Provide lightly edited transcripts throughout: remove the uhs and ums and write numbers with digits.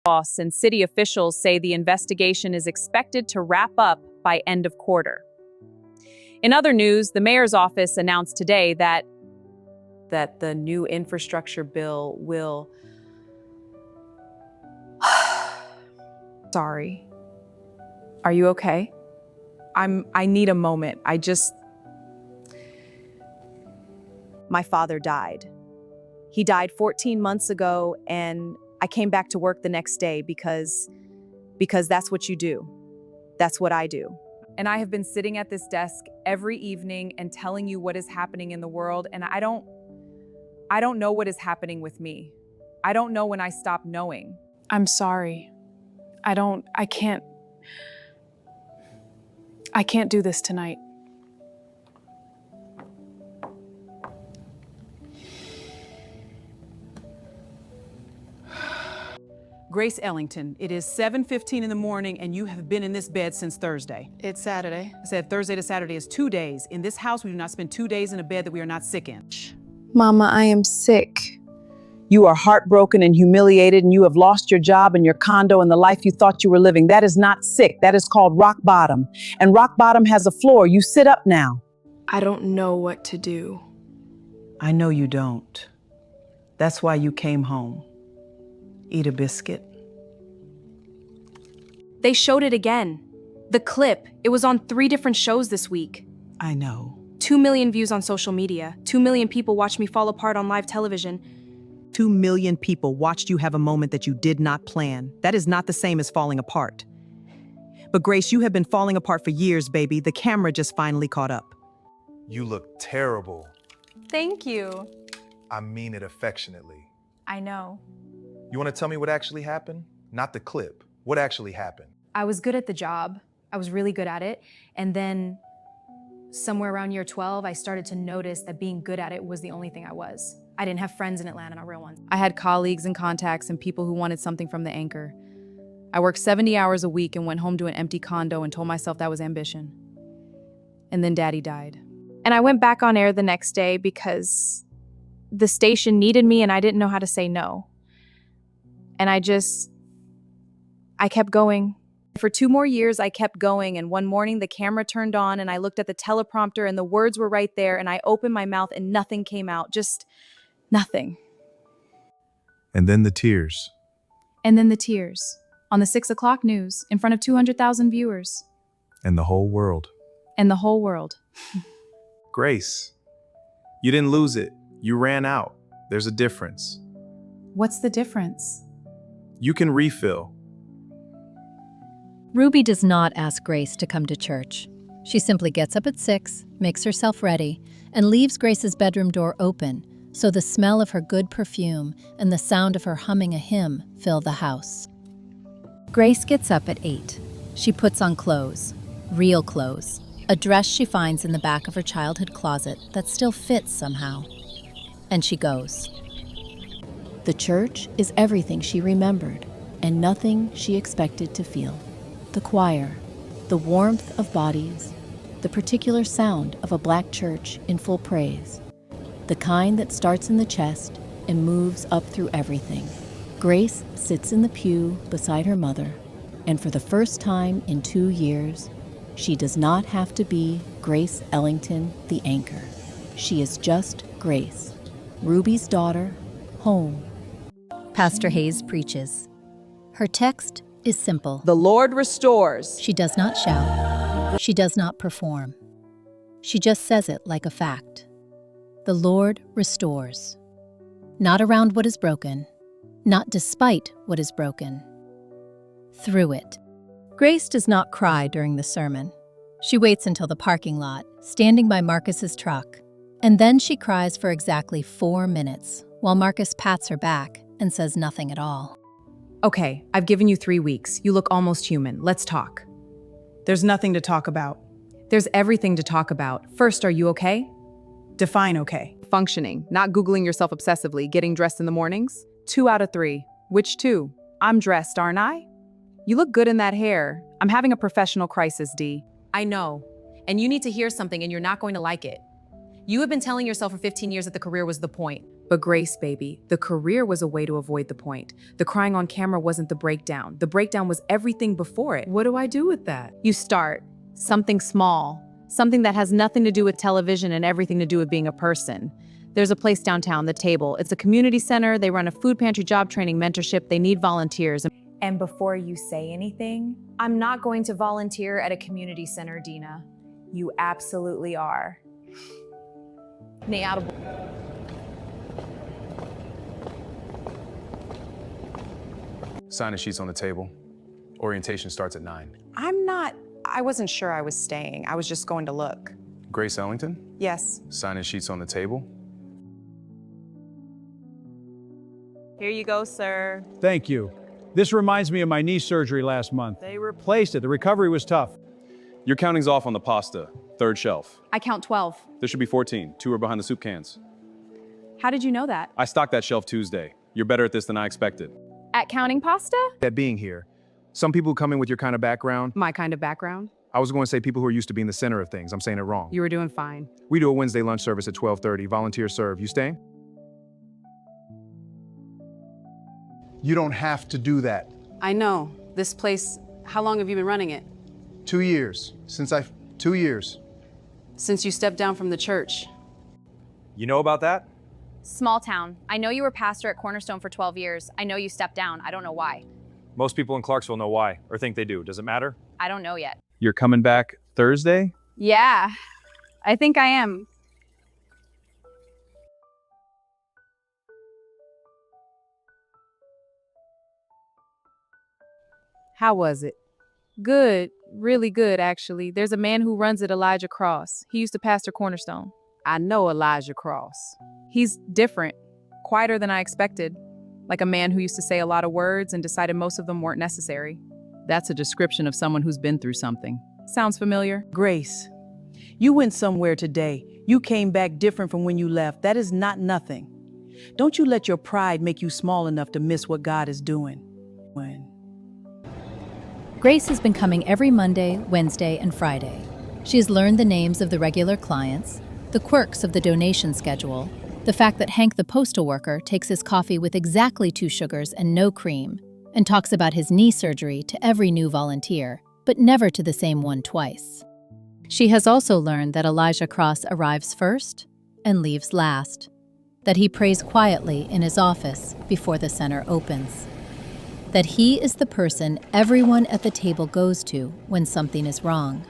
Boss and city officials say the investigation is expected to wrap up by end of quarter. In other news, the mayor's office announced today that the new infrastructure bill will... Sorry. Are you okay? I need a moment. My father died. He died 14 months ago, and I came back to work the next day because that's what you do. That's what I do. And I have been sitting at this desk every evening and telling you what is happening in the world, and I don't know what is happening with me. I don't know when I stop knowing. I'm sorry. I can't do this tonight. Grace Ellington, it is 7:15 in the morning and you have been in this bed since Thursday. It's Saturday. I said Thursday to Saturday is 2 days. In this house, we do not spend 2 days in a bed that we are not sick in. Mama, I am sick. You are heartbroken and humiliated, and you have lost your job and your condo and the life you thought you were living. That is not sick. That is called rock bottom. And rock bottom has a floor. You sit up now. I don't know what to do. I know you don't. That's why you came home. Eat a biscuit. They showed it again. The clip, it was on 3 different shows this week. I know. 2 million views on social media. 2 million people watched me fall apart on live television. 2 million people watched you have a moment that you did not plan. That is not the same as falling apart. But Grace, you have been falling apart for years, baby. The camera just finally caught up. You look terrible. Thank you. I mean it affectionately. I know. You want to tell me what actually happened? Not the clip. What actually happened? I was good at the job. I was really good at it. And then somewhere around year 12, I started to notice that being good at it was the only thing I was. I didn't have friends in Atlanta, not real ones. I had colleagues and contacts and people who wanted something from the anchor. I worked 70 hours a week and went home to an empty condo and told myself that was ambition. And then Daddy died. And I went back on air the next day because the station needed me and I didn't know how to say no. And I kept going. For 2 more years, I kept going, and one morning the camera turned on and I looked at the teleprompter and the words were right there, and I opened my mouth and nothing came out, just nothing. And then the tears. And then the tears. On the 6 o'clock news, in front of 200,000 viewers. And the whole world. And the whole world. Grace, you didn't lose it. You ran out. There's a difference. What's the difference? You can refill. Ruby does not ask Grace to come to church. She simply gets up at 6, makes herself ready, and leaves Grace's bedroom door open so the smell of her good perfume and the sound of her humming a hymn fill the house. Grace gets up at 8. She puts on clothes, real clothes, a dress she finds in the back of her childhood closet that still fits somehow. And she goes. The church is everything she remembered and nothing she expected to feel. The choir, the warmth of bodies, the particular sound of a black church in full praise, the kind that starts in the chest and moves up through everything. Grace sits in the pew beside her mother, and for the first time in 2 years, she does not have to be Grace Ellington, the anchor. She is just Grace, Ruby's daughter, home. Pastor Hayes preaches. Her text is simple. The Lord restores. She does not shout. She does not perform. She just says it like a fact. The Lord restores. Not around what is broken, not despite what is broken. Through it. Grace does not cry during the sermon. She waits until the parking lot, standing by Marcus's truck, and then she cries for exactly 4 minutes while Marcus pats her back and says nothing at all. Okay, I've given you 3 weeks. You look almost human. Let's talk. There's nothing to talk about. There's everything to talk about. First, are you okay? Define okay. Functioning, not Googling yourself obsessively, getting dressed in the mornings? 2 out of 3. Which 2? I'm dressed, aren't I? You look good in that hair. I'm having a professional crisis, D. I know. And you need to hear something and you're not going to like it. You have been telling yourself for 15 years that the career was the point. But Grace, baby, the career was a way to avoid the point. The crying on camera wasn't the breakdown. The breakdown was everything before it. What do I do with that? You start something small, something that has nothing to do with television and everything to do with being a person. There's a place downtown, The Table. It's a community center. They run a food pantry job training mentorship. They need volunteers. And before you say anything, I'm not going to volunteer at a community center, Dina. You absolutely are. Sign-in sheets on the table. Orientation starts at 9. I wasn't sure I was staying. I was just going to look. Grace Ellington, Yes. sign-in sheets on the table. Here you go, sir. Thank you. This reminds me of my knee surgery last month. They replaced it. The recovery was tough. Your counting's off on the pasta, third shelf. I count 12. There should be 14. 2 are behind the soup cans. How did you know that? I stocked that shelf Tuesday. You're better at this than I expected. At counting pasta? That being here, some people who come in with your kind of background, My kind of background. I was going to say people who are used to being the center of things. I'm saying it wrong. You were doing fine. We do a Wednesday lunch service at 12:30. Volunteer serve. You staying? You don't have to do that. I know. This place, how long have you been running it? 2 years. 2 years. Since you stepped down from the church. You know about that? Small town. I know you were pastor at Cornerstone for 12 years. I know you stepped down. I don't know why. Most people in Clarksville know why, or think they do. Does it matter? I don't know yet. You're coming back Thursday? Yeah, I think I am. How was it? Good. Really good, actually. There's a man who runs it, Elijah Cross. He used to pastor Cornerstone. I know Elijah Cross. He's different, quieter than I expected. Like a man who used to say a lot of words and decided most of them weren't necessary. That's a description of someone who's been through something. Sounds familiar? Grace, you went somewhere today. You came back different from when you left. That is not nothing. Don't you let your pride make you small enough to miss what God is doing. Grace has been coming every Monday, Wednesday, and Friday. She has learned the names of the regular clients, the quirks of the donation schedule, the fact that Hank the postal worker takes his coffee with exactly 2 sugars and no cream, and talks about his knee surgery to every new volunteer, but never to the same one twice. She has also learned that Elijah Cross arrives first and leaves last, that he prays quietly in his office before the center opens, that he is the person everyone at the table goes to when something is wrong,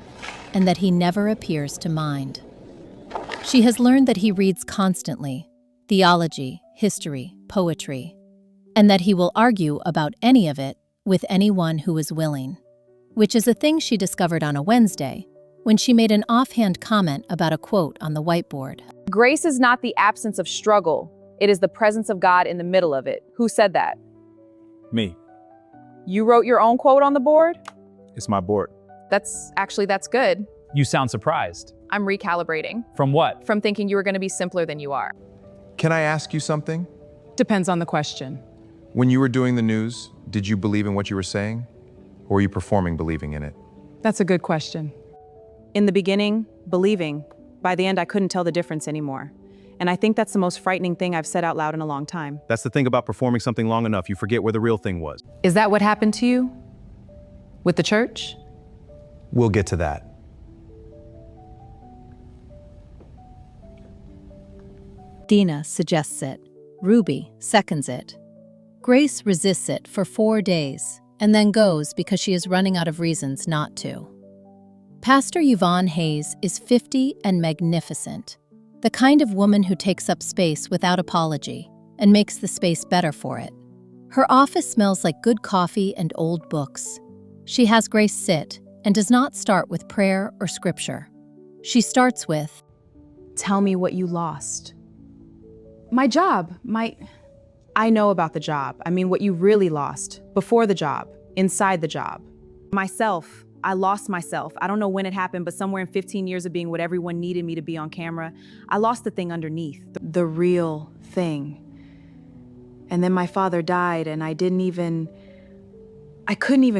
and that he never appears to mind. She has learned that he reads constantly, theology, history, poetry, and that he will argue about any of it with anyone who is willing, which is a thing she discovered on a Wednesday when she made an offhand comment about a quote on the whiteboard. Grace is not the absence of struggle. It is the presence of God in the middle of it. Who said that? Me. You wrote your own quote on the board? It's my board. That's good. You sound surprised. I'm recalibrating. From what? From thinking you were going to be simpler than you are. Can I ask you something? Depends on the question. When you were doing the news, did you believe in what you were saying? Or were you performing believing in it? That's a good question. In the beginning, believing. By the end, I couldn't tell the difference anymore. And I think that's the most frightening thing I've said out loud in a long time. That's the thing about performing something long enough. You forget where the real thing was. Is that what happened to you? With the church? We'll get to that. Dina suggests it. Ruby seconds it. Grace resists it for 4 days and then goes because she is running out of reasons not to. Pastor Yvonne Hayes is 50 and magnificent, the kind of woman who takes up space without apology and makes the space better for it. Her office smells like good coffee and old books. She has Grace sit and does not start with prayer or scripture. She starts with, Tell me what you lost. My job, I know about the job. I mean, what you really lost. Before the job, inside the job. Myself, I lost myself. I don't know when it happened, but somewhere in 15 years of being what everyone needed me to be on camera, I lost the thing underneath, the real thing. And then my father died, and I couldn't even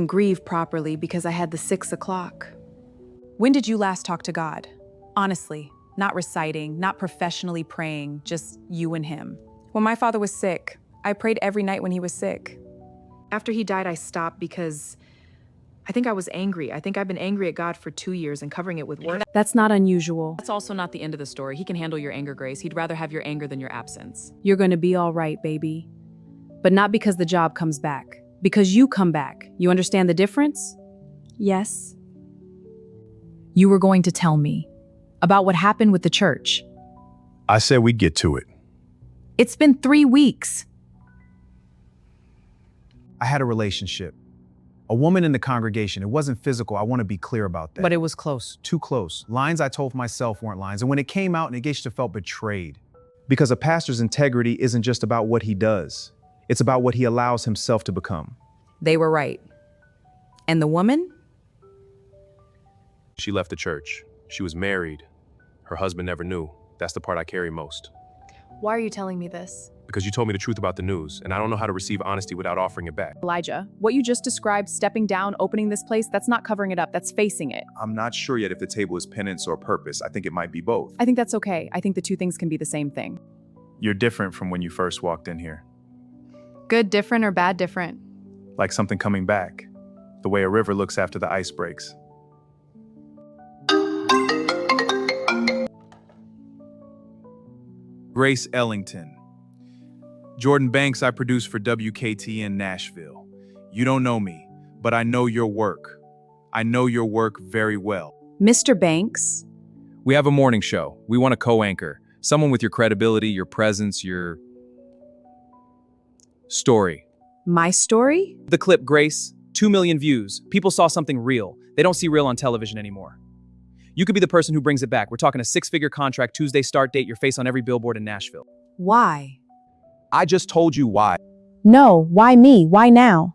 grieve properly because I had the 6 o'clock. When did you last talk to God? Honestly, not reciting, not professionally praying, just you and him. When my father was sick, I prayed every night when he was sick. After he died, I stopped because I think I was angry. I think I've been angry at God for 2 years and covering it with work. That's not unusual. That's also not the end of the story. He can handle your anger, Grace. He'd rather have your anger than your absence. You're going to be all right, baby. But not because the job comes back. Because you come back. You understand the difference? Yes. You were going to tell me about what happened with the church. I said we'd get to it. It's been 3 weeks. I had a relationship. A woman in the congregation. It wasn't physical. I want to be clear about that. But it was close. Too close. Lines I told myself weren't lines. And when it came out, Nagesha felt betrayed. Because a pastor's integrity isn't just about what he does. It's about what he allows himself to become. They were right. And the woman? She left the church. She was married. Her husband never knew. That's the part I carry most. Why are you telling me this? Because you told me the truth about the news, and I don't know how to receive honesty without offering it back. Elijah, what you just described, stepping down, opening this place, that's not covering it up, that's facing it. I'm not sure yet if the table is penance or purpose. I think it might be both. I think that's okay. I think the two things can be the same thing. You're different from when you first walked in here. Good different or bad different? Like something coming back. The way a river looks after the ice breaks. Grace Ellington. Jordan Banks, I produce for WKTN Nashville. You don't know me, but I know your work. I know your work very well. Mr. Banks? We have a morning show. We want a co-anchor. Someone with your credibility, your presence, your story. My story? The clip, Grace, 2 million views. People saw something real. They don't see real on television anymore. You could be the person who brings it back. We're talking a 6-figure contract, Tuesday start date, your face on every billboard in Nashville. Why? I just told you why. No, why me? Why now?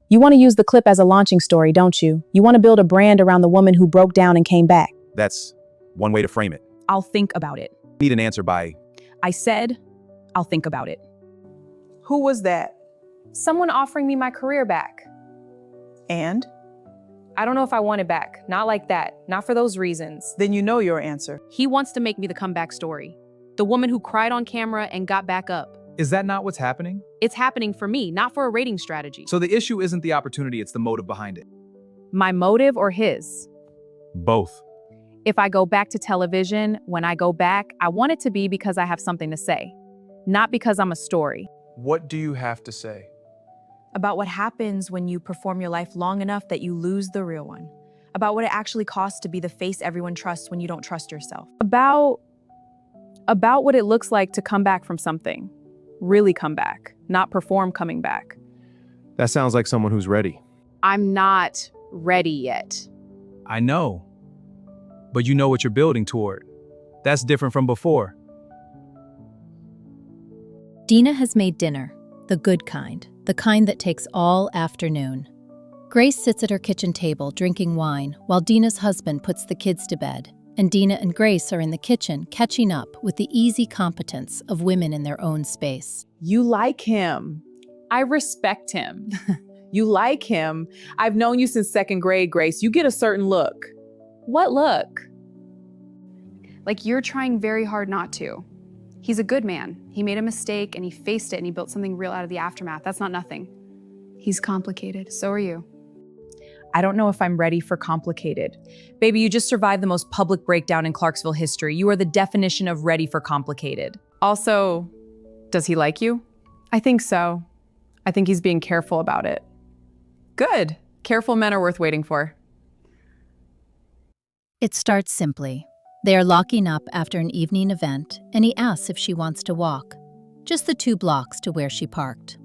You want to use the clip as a launching story, don't you? You want to build a brand around the woman who broke down and came back. That's one way to frame it. I'll think about it. Need an answer by... I said, I'll think about it. Who was that? Someone offering me my career back. And? I don't know if I want it back. Not like that. Not for those reasons. Then you know your answer. He wants to make me the comeback story. The woman who cried on camera and got back up. Is that not what's happening? It's happening for me, not for a rating strategy. So the issue isn't the opportunity, it's the motive behind it. My motive or his? Both. If I go back to television, when I go back, I want it to be because I have something to say, not because I'm a story. What do you have to say? About what happens when you perform your life long enough that you lose the real one. About what it actually costs to be the face everyone trusts when you don't trust yourself. About what it looks like to come back from something. Really come back, not perform coming back. That sounds like someone who's ready. I'm not ready yet. I know. But you know what you're building toward. That's different from before. Dina has made dinner, the good kind, the kind that takes all afternoon. Grace sits at her kitchen table drinking wine while Dina's husband puts the kids to bed, and Dina and Grace are in the kitchen catching up with the easy competence of women in their own space. You like him. I respect him. You like him. I've known you since 2nd grade, Grace. You get a certain look. What look? Like you're trying very hard not to. He's a good man. He made a mistake and he faced it and he built something real out of the aftermath. That's not nothing. He's complicated. So are you. I don't know if I'm ready for complicated. Baby, you just survived the most public breakdown in Clarksville history. You are the definition of ready for complicated. Also, does he like you? I think so. I think he's being careful about it. Good. Careful men are worth waiting for. It starts simply. They are locking up after an evening event, and he asks if she wants to walk. Just the 2 blocks to where she parked.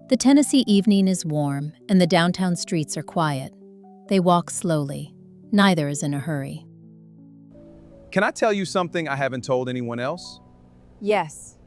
The Tennessee evening is warm, and the downtown streets are quiet. They walk slowly. Neither is in a hurry. Can I tell you something I haven't told anyone else? Yes.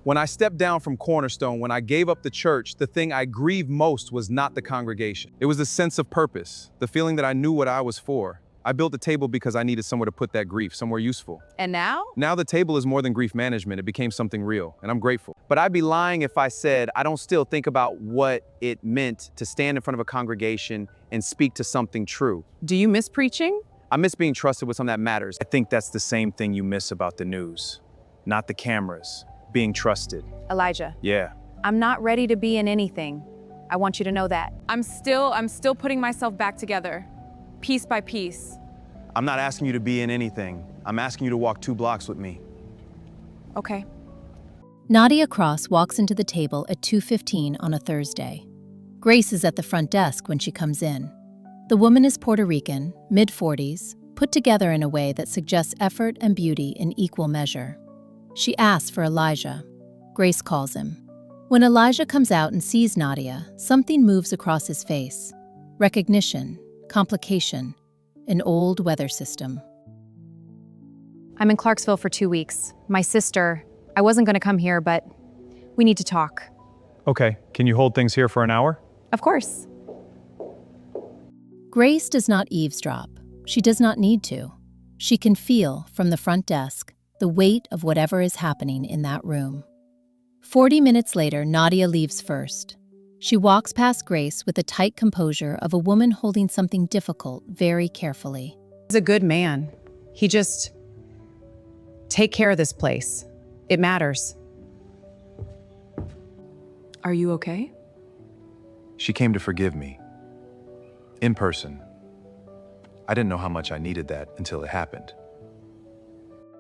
When I stepped down from Cornerstone, when I gave up the church, the thing I grieved most was not the congregation. It was the sense of purpose, the feeling that I knew what I was for. I built a table because I needed somewhere to put that grief, somewhere useful. And now? Now the table is more than grief management. It became something real, and I'm grateful. But I'd be lying if I said I don't still think about what it meant to stand in front of a congregation and speak to something true. Do you miss preaching? I miss being trusted with something that matters. I think that's the same thing you miss about the news. Not the cameras, being trusted. Elijah, Yeah. I'm not ready to be in anything. I want you to know that. I'm still putting myself back together, piece by piece. I'm not asking you to be in anything. I'm asking you to walk 2 blocks with me. Okay. Nadia Cross walks into the table at 2:15 on a Thursday. Grace is at the front desk when she comes in. The woman is Puerto Rican, mid-40s, put together in a way that suggests effort and beauty in equal measure. She asks for Elijah. Grace calls him. When Elijah comes out and sees Nadia, something moves across his face. Recognition, complication, an old weather system. I'm in Clarksville for 2 weeks. My sister, I wasn't going to come here, but we need to talk. Okay, can you hold things here for an hour? Of course. Grace does not eavesdrop. She does not need to. She can feel, from the front desk, the weight of whatever is happening in that room. 40 minutes later, Nadia leaves first. She walks past Grace with the tight composure of a woman holding something difficult very carefully. He's a good man. He just... Take care of this place. It matters. Are you okay? She came to forgive me. In person. I didn't know how much I needed that until it happened.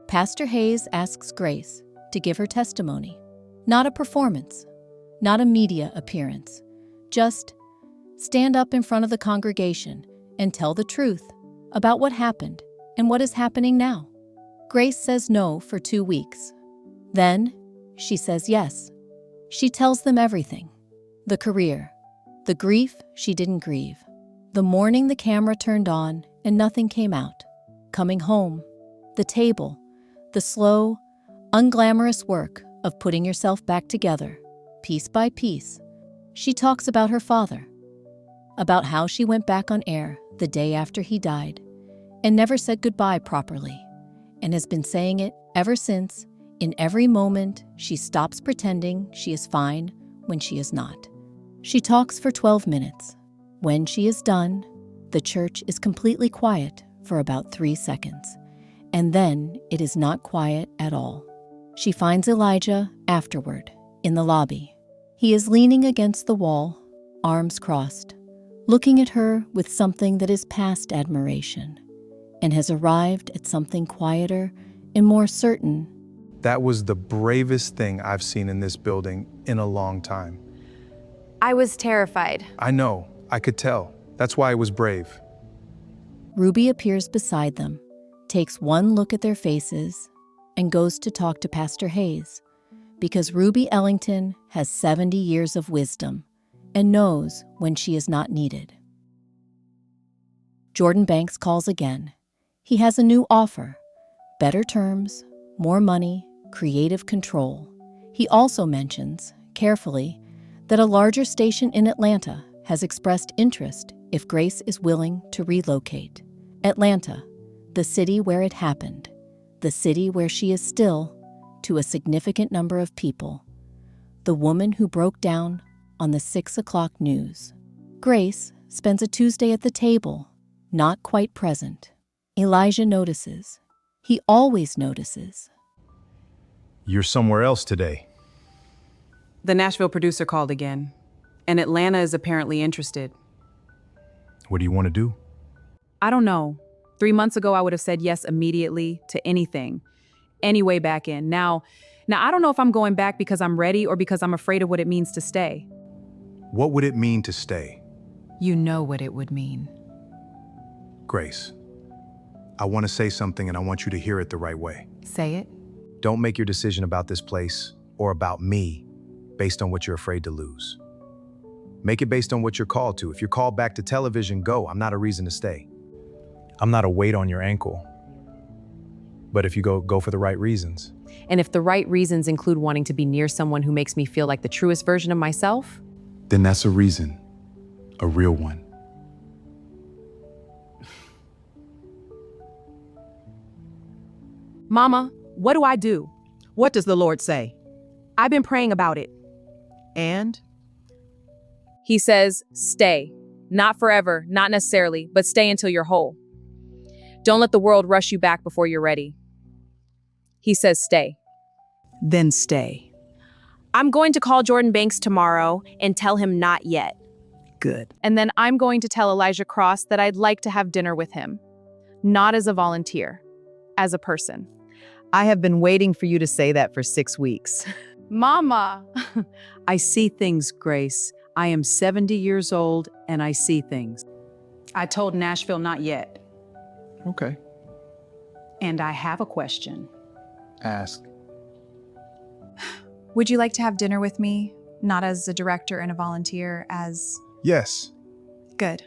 Pastor Hayes asks Grace to give her testimony. Not a performance, not a media appearance. Just stand up in front of the congregation and tell the truth about what happened and what is happening now. Grace says no for 2 weeks. Then she says yes. She tells them everything. The career, the grief she didn't grieve, the morning the camera turned on and nothing came out, coming home, the table, the slow, unglamorous work of putting yourself back together, piece by piece. She talks about her father, about how she went back on air the day after he died and never said goodbye properly, and has been saying it ever since. In every moment, she stops pretending she is fine when she is not. She talks for 12 minutes. When she is done, the church is completely quiet for about 3 seconds, and then it is not quiet at all. She finds Elijah afterward in the lobby. He is leaning against the wall, arms crossed, looking at her with something that is past admiration, and has arrived at something quieter and more certain. That was the bravest thing I've seen in this building in a long time. I was terrified. I know, I could tell. That's why it was brave. Ruby appears beside them, takes one look at their faces, and goes to talk to Pastor Hayes, because Ruby Ellington has 70 years of wisdom and knows when she is not needed. Jordan Banks calls again. He has a new offer: better terms, more money, creative control. He also mentions, carefully, that a larger station in Atlanta has expressed interest if Grace is willing to relocate. Atlanta, the city where it happened, the city where she is still, to a significant number of people, the woman who broke down on the 6 o'clock news. Grace spends a Tuesday at the table, not quite present. Elijah notices. He always notices. You're somewhere else today. The Nashville producer called again, and Atlanta is apparently interested. What do you want to do? I don't know. 3 months ago, I would have said yes immediately to anything. Any way back in. Now, I don't know if I'm going back because I'm ready or because I'm afraid of what it means to stay. What would it mean to stay? You know what it would mean. Grace, I want to say something and I want you to hear it the right way. Say it. Don't make your decision about this place or about me based on what you're afraid to lose. Make it based on what you're called to. If you're called back to television, go. I'm not a reason to stay. I'm not a weight on your ankle. But if you go for the right reasons. And if the right reasons include wanting to be near someone who makes me feel like the truest version of myself, then that's a reason, a real one. Mama, what do I do? What does the Lord say? I've been praying about it. And? He says, stay. Not forever, not necessarily, but stay until you're whole. Don't let the world rush you back before you're ready. He says stay. Then stay. I'm going to call Jordan Banks tomorrow and tell him not yet. Good. And then I'm going to tell Elijah Cross that I'd like to have dinner with him. Not as a volunteer, as a person. I have been waiting for you to say that for 6 weeks. Mama! I see things, Grace. I am 70 years old and I see things. I told Nashville not yet. Okay. And I have a question. Ask. Would you like to have dinner with me? Not as a director and a volunteer, as... Yes. Good.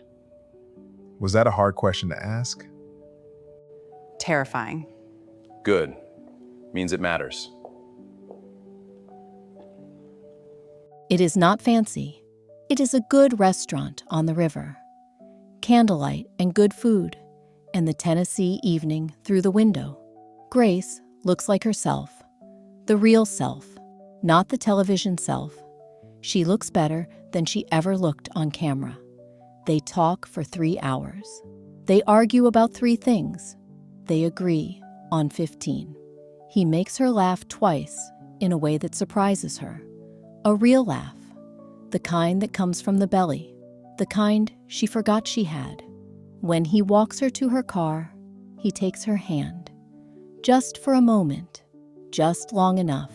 Was that a hard question to ask? Terrifying. Good. Means it matters. It is not fancy. It is a good restaurant on the river. Candlelight and good food, and the Tennessee evening through the window. Grace looks like herself, the real self, not the television self. She looks better than she ever looked on camera. They talk for 3 hours. They argue about 3 things. They agree on 15. He makes her laugh twice in a way that surprises her. A real laugh, the kind that comes from the belly, the kind she forgot she had. When he walks her to her car, he takes her hand. Just for a moment, just long enough.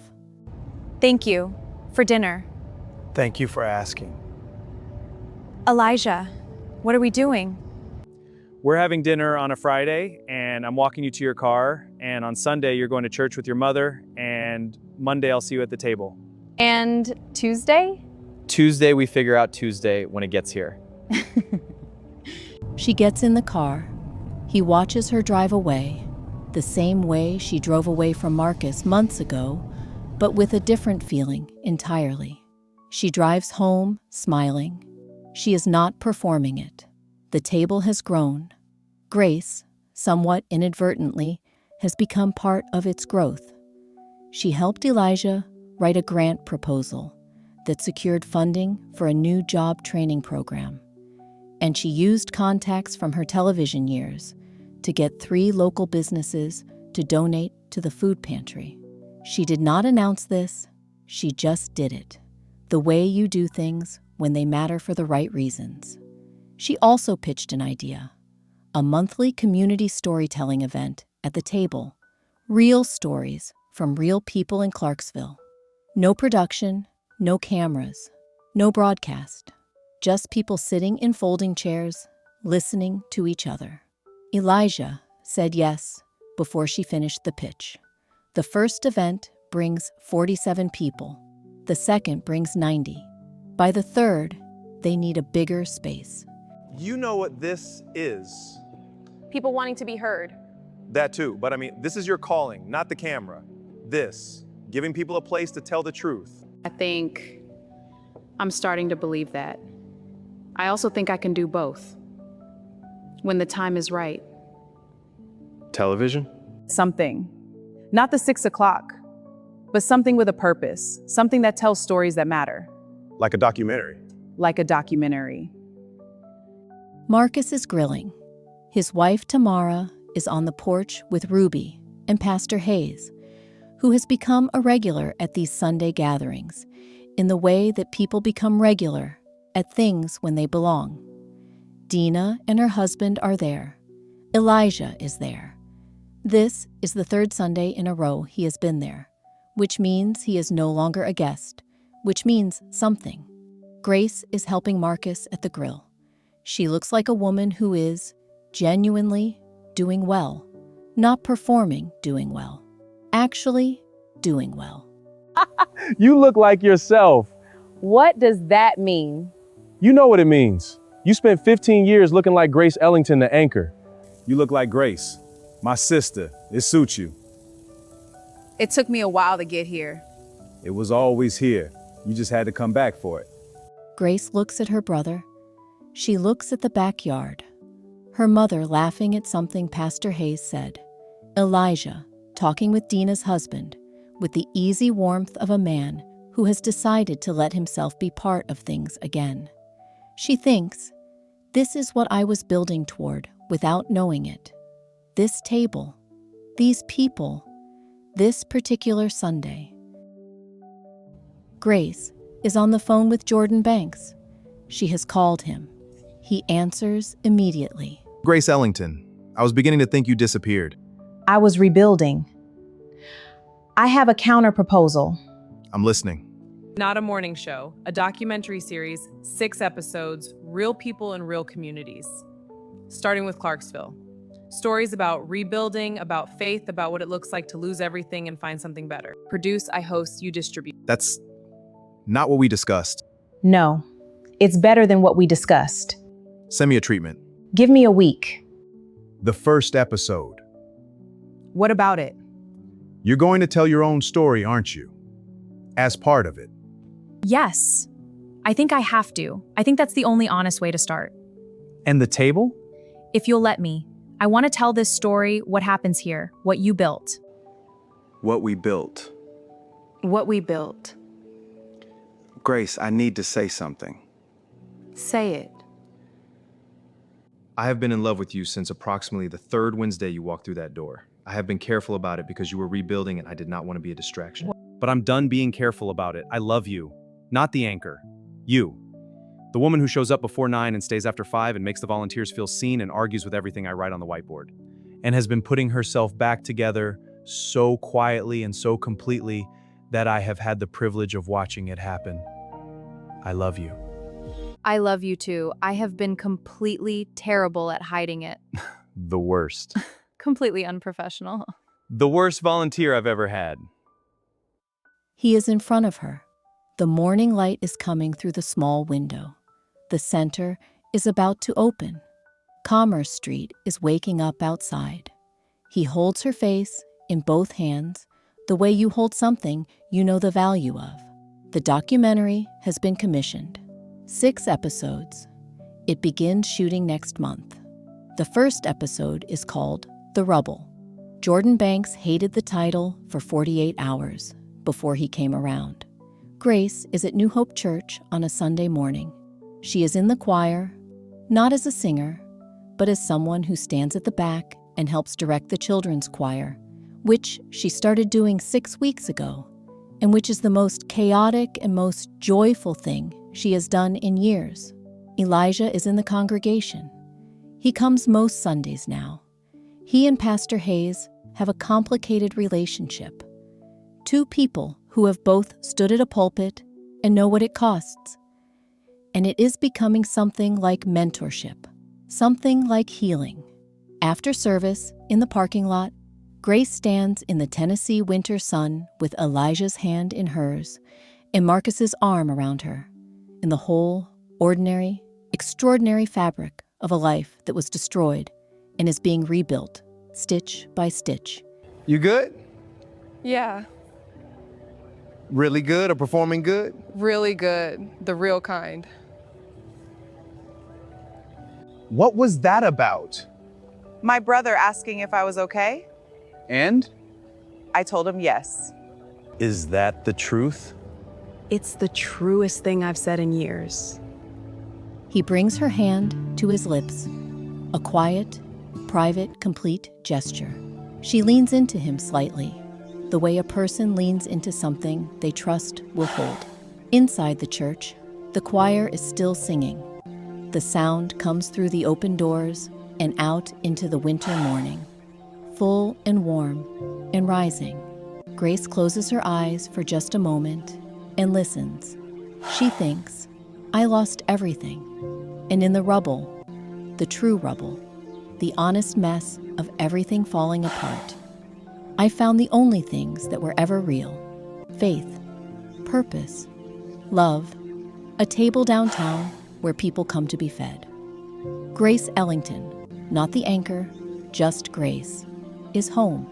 Thank you. For dinner. Thank you for asking. Elijah, what are we doing? We're having dinner on a Friday, and I'm walking you to your car, and on Sunday you're going to church with your mother, and Monday I'll see you at the table. And Tuesday? Tuesday, we figure out Tuesday when it gets here. She gets in the car. He watches her drive away, the same way she drove away from Marcus months ago, but with a different feeling entirely. She drives home, smiling. She is not performing it. The table has grown. Grace, somewhat inadvertently, has become part of its growth. She helped Elijah write a grant proposal that secured funding for a new job training program. And she used contacts from her television years to get 3 local businesses to donate to the food pantry. She did not announce this, she just did it. The way you do things when they matter for the right reasons. She also pitched an idea, a monthly community storytelling event at the table. Real stories from real people in Clarksville. No production, no cameras, no broadcast. Just people sitting in folding chairs, listening to each other. Elijah said yes before she finished the pitch. The first event brings 47 people. The second brings 90. By the third, they need a bigger space. You know what this is. People wanting to be heard. That too, but I mean, this is your calling, not the camera. This, giving people a place to tell the truth. I think I'm starting to believe that. I also think I can do both. When the time is right. Television? Something. Not the 6 o'clock, but something with a purpose. Something that tells stories that matter. Like a documentary. Like a documentary. Marcus is grilling. His wife, Tamara, is on the porch with Ruby and Pastor Hayes, who has become a regular at these Sunday gatherings, in the way that people become regular at things when they belong. Dina and her husband are there. Elijah is there. This is the 3rd Sunday in a row he has been there, which means he is no longer a guest, which means something. Grace is helping Marcus at the grill. She looks like a woman who is genuinely doing well, not performing doing well, actually doing well. You look like yourself. What does that mean? You know what it means. You spent 15 years looking like Grace Ellington, the anchor. You look like Grace, my sister. It suits you. It took me a while to get here. It was always here. You just had to come back for it. Grace looks at her brother. She looks at the backyard. Her mother laughing at something Pastor Hayes said. Elijah talking with Dina's husband with the easy warmth of a man who has decided to let himself be part of things again. She thinks, this is what I was building toward without knowing it. This table, these people, this particular Sunday. Grace is on the phone with Jordan Banks. She has called him. He answers immediately. Grace Ellington, I was beginning to think you disappeared. I was rebuilding. I have a counter proposal. I'm listening. Not a morning show, a documentary series, 6 episodes, real people and real communities. Starting with Clarksville. Stories about rebuilding, about faith, about what it looks like to lose everything and find something better. Produce, I host, you distribute. That's not what we discussed. No, it's better than what we discussed. Send me a treatment. Give me a week. The first episode. What about it? You're going to tell your own story, aren't you? As part of it. Yes. I think I have to. I think that's the only honest way to start. And the table? If you'll let me, I want to tell this story, what happens here, what you built. What we built. What we built. Grace, I need to say something. Say it. I have been in love with you since approximately the 3rd Wednesday you walked through that door. I have been careful about it because you were rebuilding and I did not want to be a distraction. But I'm done being careful about it. I love you. Not the anchor. You. The woman who shows up before 9 and stays after 5 and makes the volunteers feel seen and argues with everything I write on the whiteboard. And has been putting herself back together so quietly and so completely that I have had the privilege of watching it happen. I love you. I love you too. I have been completely terrible at hiding it. The worst. Completely unprofessional. The worst volunteer I've ever had. He is in front of her. The morning light is coming through the small window. The center is about to open. Commerce Street is waking up outside. He holds her face in both hands, the way you hold something you know the value of. The documentary has been commissioned. 6 episodes. It begins shooting next month. The first episode is called The Rubble. Jordan Banks hated the title for 48 hours before he came around. Grace is at New Hope Church on a Sunday morning. She is in the choir, not as a singer, but as someone who stands at the back and helps direct the children's choir, which she started doing 6 weeks ago, and which is the most chaotic and most joyful thing she has done in years. Elijah is in the congregation. He comes most Sundays now. He and Pastor Hayes have a complicated relationship. 2 people who have both stood at a pulpit and know what it costs. And it is becoming something like mentorship, something like healing. After service, in the parking lot, Grace stands in the Tennessee winter sun with Elijah's hand in hers and Marcus's arm around her, in the whole, ordinary, extraordinary fabric of a life that was destroyed and is being rebuilt, stitch by stitch. You good? Yeah, Really good or performing good? really good. The real kind. What was that about? My brother asking if I was okay? And? I told him yes. Is that the truth? It's the truest thing I've said in years. He brings her hand to his lips, a quiet, private, complete gesture. She leans into him slightly, the way a person leans into something they trust will hold. Inside the church, the choir is still singing. The sound comes through the open doors and out into the winter morning, full and warm and rising. Grace closes her eyes for just a moment and listens. She thinks, I lost everything. And in the rubble, the true rubble, the honest mess of everything falling apart, I found the only things that were ever real: faith, purpose, love, a table downtown where people come to be fed. Grace Ellington, not the anchor, just Grace, is home.